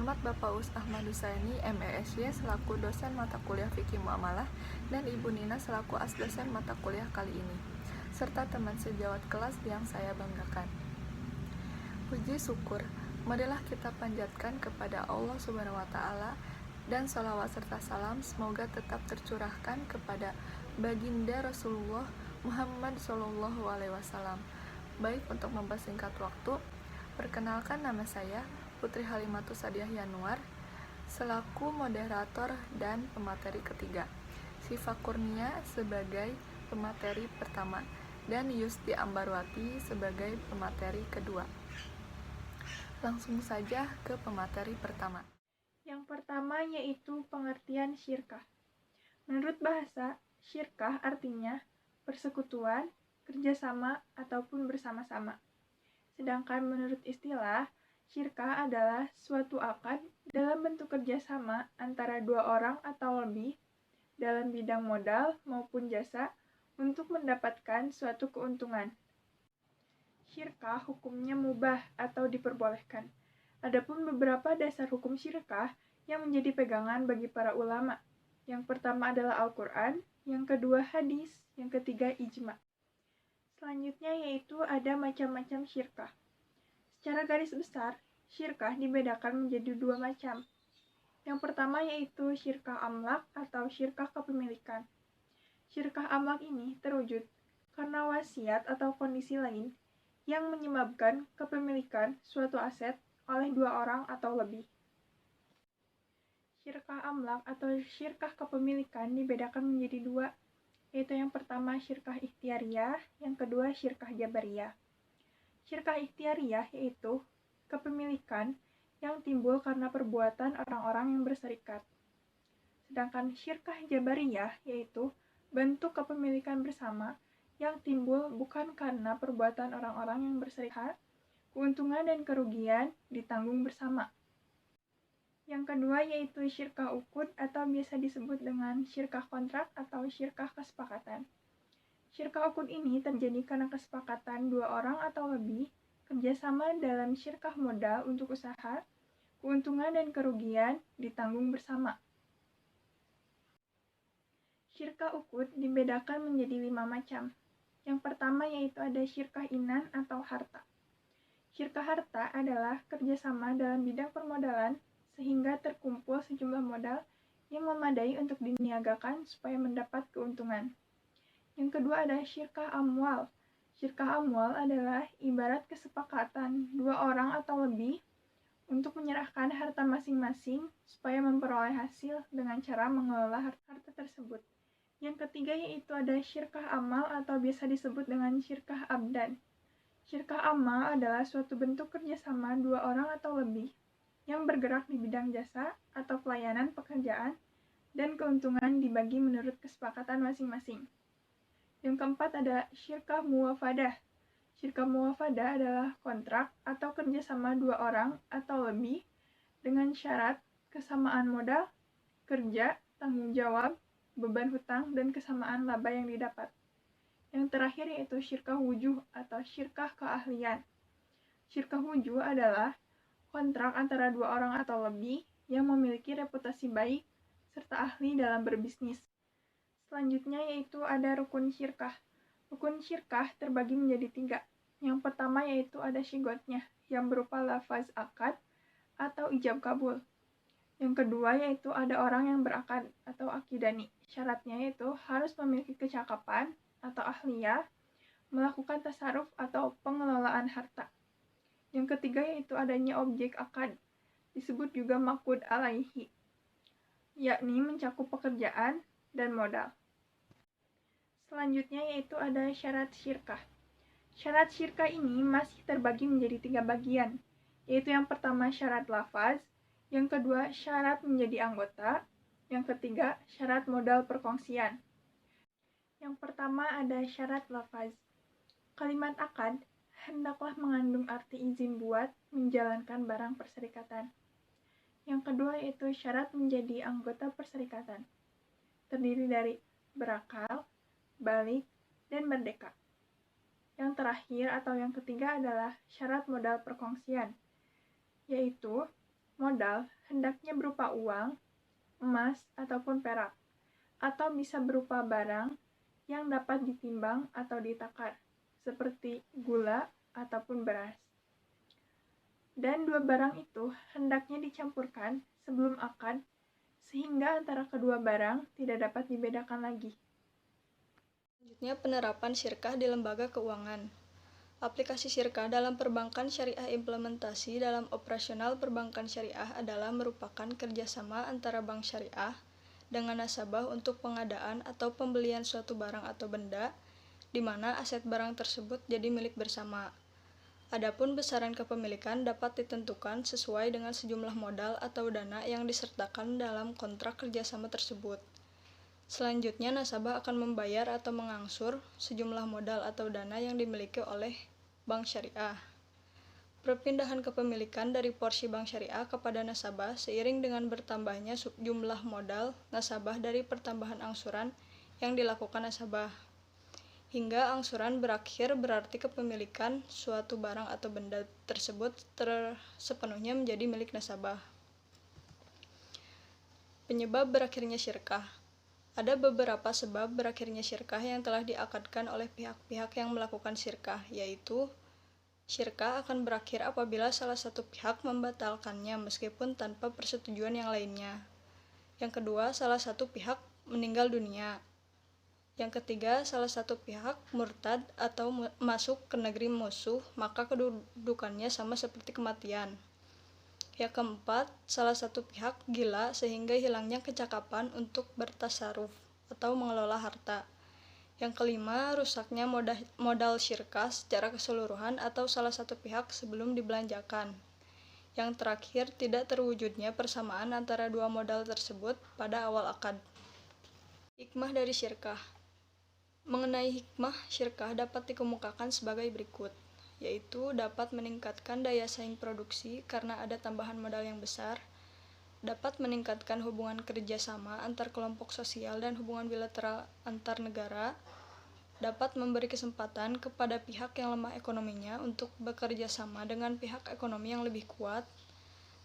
Hormat Bapak Us Ahmad Husaini, MESY, selaku dosen mata kuliah Fikih Muamalah, dan Ibu Nina selaku asdosen mata kuliah kali ini, serta teman sejawat kelas yang saya banggakan. Puji syukur, marilah kita panjatkan kepada Allah Subhanahu wa Ta'ala, dan sholawat serta salam semoga tetap tercurahkan kepada baginda Rasulullah Muhammad SAW. Baik, untuk mempersingkat waktu, perkenalkan, nama saya Putri Halimatus Sadiah Yanuar, selaku moderator dan pemateri ketiga, Siva Kurnia sebagai pemateri pertama, dan Yusti Ambarwati sebagai pemateri kedua. Langsung saja ke pemateri pertama. Yang pertama yaitu pengertian syirkah. Menurut bahasa, syirkah artinya persekutuan, kerjasama, ataupun bersama-sama. Sedangkan menurut istilah, syirkah adalah suatu akad dalam bentuk kerjasama antara dua orang atau lebih dalam bidang modal maupun jasa untuk mendapatkan suatu keuntungan. Syirkah hukumnya mubah atau diperbolehkan. Adapun beberapa dasar hukum syirkah yang menjadi pegangan bagi para ulama. Yang pertama adalah Al-Quran, yang kedua hadis, yang ketiga ijma. Selanjutnya yaitu ada macam-macam syirkah. Secara garis besar, syirkah dibedakan menjadi dua macam. Yang pertama yaitu syirkah amlak atau syirkah kepemilikan. Syirkah amlak ini terwujud karena wasiat atau kondisi lain yang menyebabkan kepemilikan suatu aset oleh dua orang atau lebih. Syirkah amlak atau syirkah kepemilikan dibedakan menjadi dua, yaitu yang pertama syirkah ikhtiariyah, yang kedua syirkah jabariyah. Syirkah ikhtiariyah yaitu kepemilikan yang timbul karena perbuatan orang-orang yang berserikat. Sedangkan syirkah jabariyah yaitu bentuk kepemilikan bersama yang timbul bukan karena perbuatan orang-orang yang berserikat, keuntungan dan kerugian ditanggung bersama. Yang kedua yaitu syirkah uqud atau biasa disebut dengan syirkah kontrak atau syirkah kesepakatan. Syirkah uqud ini terjadi karena kesepakatan dua orang atau lebih kerjasama dalam syirkah modal untuk usaha, keuntungan dan kerugian ditanggung bersama. Syirkah uqud dibedakan menjadi 5 macam. Yang pertama yaitu ada syirkah inan atau harta. Syirkah harta adalah kerjasama dalam bidang permodalan sehingga terkumpul sejumlah modal yang memadai untuk diniagakan supaya mendapat keuntungan. Yang kedua ada syirkah amwal. Syirkah amwal adalah ibarat kesepakatan dua orang atau lebih untuk menyerahkan harta masing-masing supaya memperoleh hasil dengan cara mengelola harta tersebut. Yang ketiga yaitu ada syirkah amal atau biasa disebut dengan syirkah abdan. Syirkah amal adalah suatu bentuk kerjasama dua orang atau lebih yang bergerak di bidang jasa atau pelayanan pekerjaan dan keuntungan dibagi menurut kesepakatan masing-masing. Yang keempat ada syirkah muwafadah. Syirkah muwafadah adalah kontrak atau kerjasama dua orang atau lebih dengan syarat kesamaan modal, kerja, tanggung jawab, beban hutang, dan kesamaan laba yang didapat. Yang terakhir yaitu syirkah wujuh atau syirkah keahlian. Syirkah wujuh adalah kontrak antara dua orang atau lebih yang memiliki reputasi baik serta ahli dalam berbisnis. Selanjutnya yaitu ada rukun syirkah. Rukun syirkah terbagi menjadi 3. Yang pertama yaitu ada syigotnya yang berupa lafaz akad atau ijab kabul. Yang kedua yaitu ada orang yang berakad atau akidani. Syaratnya yaitu harus memiliki kecakapan atau ahliyah, melakukan tasarruf atau pengelolaan harta. Yang ketiga yaitu adanya objek akad, disebut juga maqud alaihi, yakni mencakup pekerjaan dan modal. Selanjutnya yaitu ada syarat syirkah. Syarat syirkah ini masih terbagi menjadi 3 bagian, yaitu yang pertama syarat lafaz, yang kedua syarat menjadi anggota, yang ketiga syarat modal perkongsian. Yang pertama ada syarat lafaz. Kalimat akad hendaklah mengandung arti izin buat menjalankan barang perserikatan. Yang kedua yaitu syarat menjadi anggota perserikatan. Terdiri dari berakal, balik, dan merdeka. Yang terakhir atau yang ketiga adalah syarat modal perkongsian, yaitu Modal hendaknya berupa uang, emas, ataupun perak, atau bisa berupa barang yang dapat ditimbang atau ditakar, seperti gula ataupun beras. Dan dua barang itu hendaknya dicampurkan sebelum akad, sehingga antara kedua barang tidak dapat dibedakan lagi. Selanjutnya, penerapan syirkah di lembaga keuangan. Aplikasi syirkah dalam perbankan syariah. Implementasi dalam operasional perbankan syariah adalah merupakan kerjasama antara bank syariah dengan nasabah untuk pengadaan atau pembelian suatu barang atau benda, di mana aset barang tersebut jadi milik bersama. Adapun besaran kepemilikan dapat ditentukan sesuai dengan sejumlah modal atau dana yang disertakan dalam kontrak kerjasama tersebut. Selanjutnya, nasabah akan membayar atau mengangsur sejumlah modal atau dana yang dimiliki oleh bank syariah. Perpindahan kepemilikan dari porsi bank syariah kepada nasabah seiring dengan bertambahnya jumlah modal nasabah dari pertambahan angsuran yang dilakukan nasabah. Hingga angsuran berakhir berarti kepemilikan suatu barang atau benda tersebut sepenuhnya menjadi milik nasabah. Penyebab berakhirnya syirkah. Ada beberapa sebab berakhirnya syirkah yang telah diakadkan oleh pihak-pihak yang melakukan syirkah, yaitu syirkah akan berakhir apabila salah satu pihak membatalkannya meskipun tanpa persetujuan yang lainnya. Yang kedua, salah satu pihak meninggal dunia. Yang ketiga, salah satu pihak murtad atau masuk ke negeri musuh, maka kedudukannya sama seperti kematian. Yang keempat, salah satu pihak gila sehingga hilangnya kecakapan untuk bertasarruf atau mengelola harta. Yang kelima, rusaknya modal syirkah secara keseluruhan atau salah satu pihak sebelum dibelanjakan. Yang terakhir, tidak terwujudnya persamaan antara dua modal tersebut pada awal akad. Hikmah dari syirkah. Mengenai hikmah syirkah dapat dikemukakan sebagai berikut, yaitu dapat meningkatkan daya saing produksi karena ada tambahan modal yang besar, dapat meningkatkan hubungan kerjasama antar kelompok sosial dan hubungan bilateral antar negara, dapat memberi kesempatan kepada pihak yang lemah ekonominya untuk bekerja sama dengan pihak ekonomi yang lebih kuat,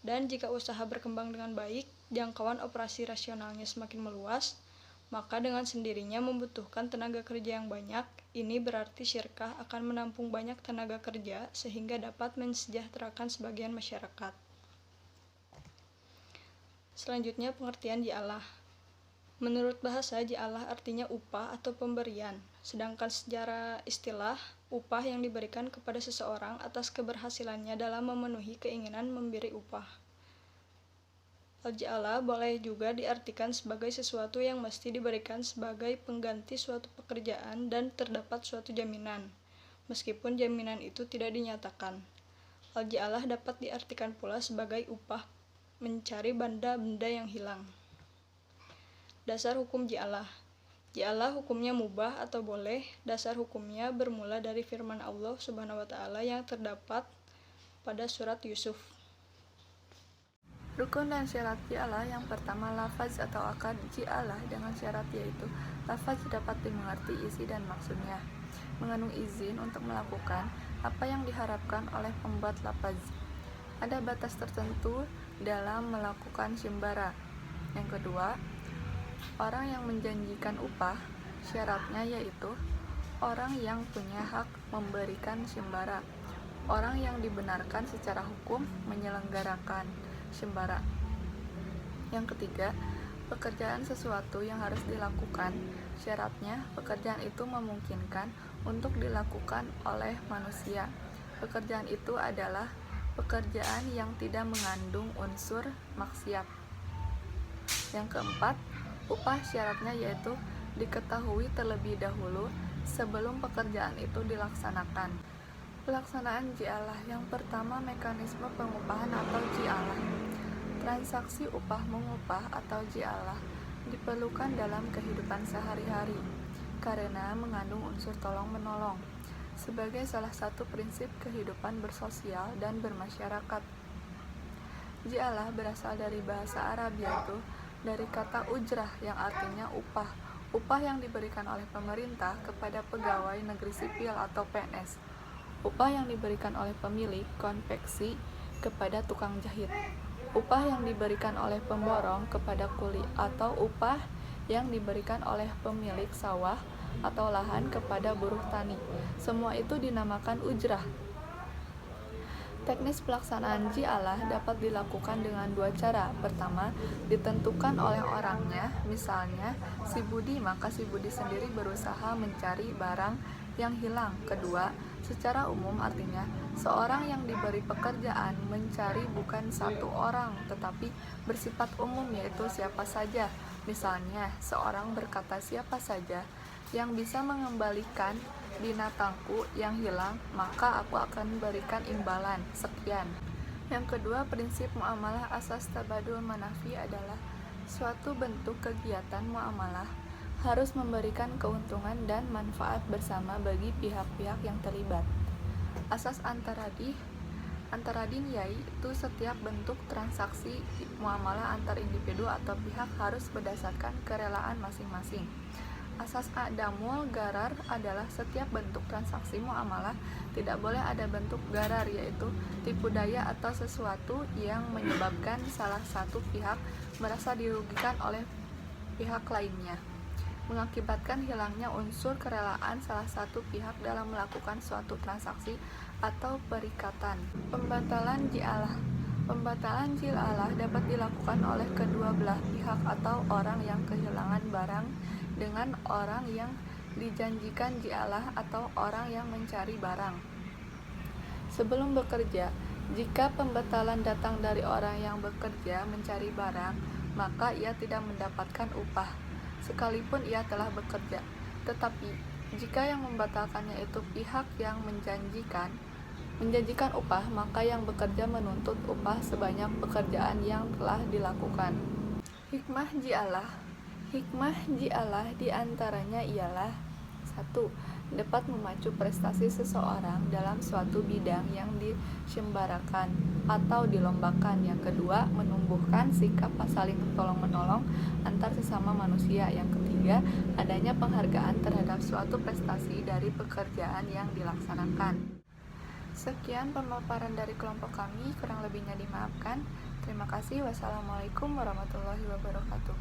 dan jika usaha berkembang dengan baik, jangkauan operasi rasionalnya semakin meluas, maka dengan sendirinya membutuhkan tenaga kerja yang banyak. Ini berarti syirkah akan menampung banyak tenaga kerja sehingga dapat mensejahterakan sebagian masyarakat. Selanjutnya, pengertian ji'alah. Menurut bahasa, ji'alah artinya upah atau pemberian, sedangkan secara istilah, upah yang diberikan kepada seseorang atas keberhasilannya dalam memenuhi keinginan memberi upah. Al-ji'alah boleh juga diartikan sebagai sesuatu yang mesti diberikan sebagai pengganti suatu pekerjaan dan terdapat suatu jaminan, meskipun jaminan itu tidak dinyatakan. Al-ji'alah dapat diartikan pula sebagai upah mencari benda-benda yang hilang. Dasar hukum ji'alah. Ji'alah hukumnya mubah atau boleh. Dasar hukumnya bermula dari firman Allah Subhanahu wa Ta'ala yang terdapat pada surat Yusuf. Rukun dan syarat ji'alah. Yang pertama, lafaz atau akad ji'alah dengan syarat, yaitu lafaz dapat dimengerti isi dan maksudnya, mengandung izin untuk melakukan apa yang diharapkan oleh pembuat lafaz. Ada batas tertentu dalam melakukan syembara. Yang kedua, orang yang menjanjikan upah, syaratnya yaitu orang yang punya hak memberikan syembara, orang yang dibenarkan secara hukum menyelenggarakan syembara. Yang ketiga, pekerjaan sesuatu yang harus dilakukan, syaratnya pekerjaan itu memungkinkan untuk dilakukan oleh manusia. Pekerjaan itu adalah pekerjaan yang tidak mengandung unsur maksiat. Yang keempat, upah syaratnya yaitu diketahui terlebih dahulu sebelum pekerjaan itu dilaksanakan. Pelaksanaan ji'alah. Yang pertama, mekanisme pengupahan atau ji'alah. Transaksi upah mengupah atau ji'alah diperlukan dalam kehidupan sehari-hari karena mengandung unsur tolong-menolong sebagai salah satu prinsip kehidupan bersosial dan bermasyarakat. Ji'alah berasal dari bahasa Arab, yaitu dari kata ujrah yang artinya upah. Upah yang diberikan oleh pemerintah kepada pegawai negeri sipil atau PNS. Upah yang diberikan oleh pemilik konveksi kepada tukang jahit. upah yang diberikan oleh pemborong kepada kuli atau upah yang diberikan oleh pemilik sawah atau lahan kepada buruh tani. Semua itu dinamakan ujrah. Teknis pelaksanaan ji'alah dapat dilakukan dengan dua cara. Pertama, ditentukan oleh orangnya, misalnya si Budi, maka si Budi sendiri berusaha mencari barang yang hilang. Kedua, secara umum artinya seorang yang diberi pekerjaan mencari bukan satu orang, tetapi bersifat umum, yaitu siapa saja. Misalnya, seorang berkata siapa saja yang bisa mengembalikan binatangku yang hilang, maka aku akan berikan imbalan sekian. Yang kedua, prinsip muamalah asas tabadul manafi adalah suatu bentuk kegiatan muamalah harus memberikan keuntungan dan manfaat bersama bagi pihak-pihak yang terlibat. Asas antaradin yaitu setiap bentuk transaksi muamalah antar individu atau pihak harus berdasarkan kerelaan masing-masing. Asas adamul garar adalah setiap bentuk transaksi muamalah tidak boleh ada bentuk garar, yaitu tipu daya atau sesuatu yang menyebabkan salah satu pihak merasa dirugikan oleh pihak lainnya, mengakibatkan hilangnya unsur kerelaan salah satu pihak dalam melakukan suatu transaksi atau perikatan. Pembatalan ji'alah dapat dilakukan oleh kedua belah pihak atau orang yang kehilangan barang dengan orang yang dijanjikan ji'alah atau orang yang mencari barang. Sebelum bekerja, jika pembatalan datang dari orang yang bekerja mencari barang, maka ia tidak mendapatkan upah, sekalipun ia telah bekerja. Tetapi, jika yang membatalkannya itu pihak yang menjanjikan upah, maka yang bekerja menuntut upah sebanyak pekerjaan yang telah dilakukan. Hikmah ji'alah diantaranya ialah 1. Dapat memacu prestasi seseorang dalam suatu bidang yang disembarakan atau dilombakan. Yang kedua, menumbuhkan sikap saling tolong-menolong antar sesama manusia. Yang ketiga, adanya penghargaan terhadap suatu prestasi dari pekerjaan yang dilaksanakan. Sekian pemaparan dari kelompok kami, kurang lebihnya dimaafkan. Terima kasih. Wassalamualaikum warahmatullahi wabarakatuh.